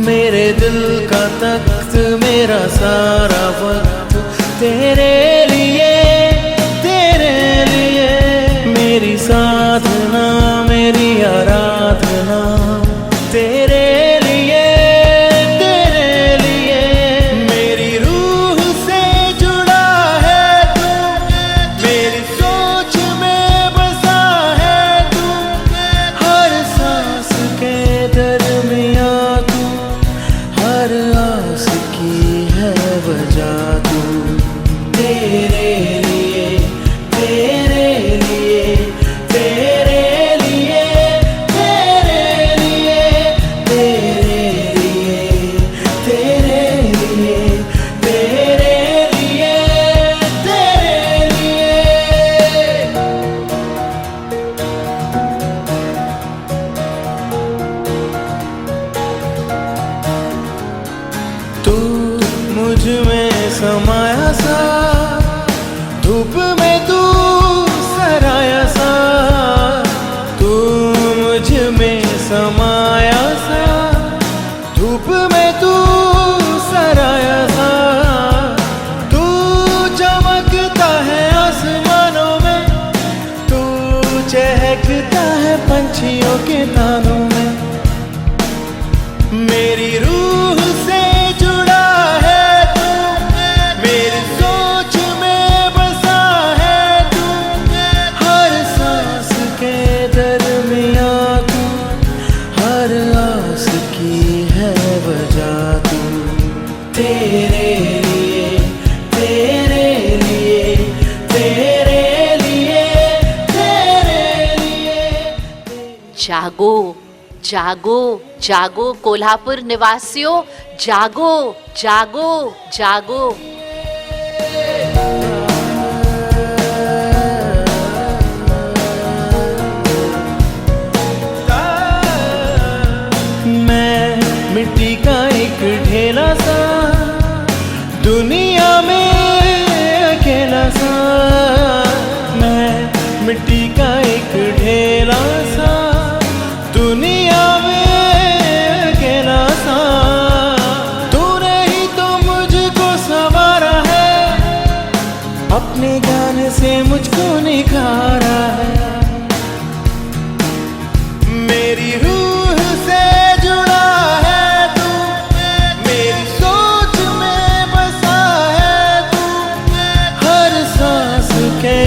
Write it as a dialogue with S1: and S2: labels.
S1: मेरे दिल का तख्त मेरा सारा वक्त तेरे लिए मेरी साधना मेरी आराधना तेरे लिए मेरी रूह से जुड़ा है तू, मेरी सोच में बसा है तू, हर सांस के दरमियाँ तू, हर आस की है वजह तू। तेरे लिए तेरे लिए तेरे लिए तेरे लिए तेरे लिए तेरे लिए तेरे लिए तेरे लिए। तू मुझ में समाया सा, धूप में तू सराया सा, तू मुझ में समाया सा, धूप में तू सराया सा, तू चमकता है आसमानों में, तू चहकता है पंछियों के तानों में, मेरी रूह से जुड़ा है तू, मेरी सोच में बसा है तू, हर सांस के दरमियाँ तू, हर आस की है वजह तू। तेरे लिए तेरे लिए तेरे लिए तेरे लिए।
S2: जागो जागो जागो कोल्हापुर निवासियों, जागो जागो जागो।
S1: मैं मिट्टी का एक ढेला सा, दुनिया में अकेला सा, मैं मिट्टी का एक ढेला सा, दुनिया में अकेला सा, तूने ही तो मुझको संवारा है, अपने गाने से मुझको निखारा है, मेरी रूह से जुड़ा है तू, मेरी सोच में बसा है तू, हर सांस के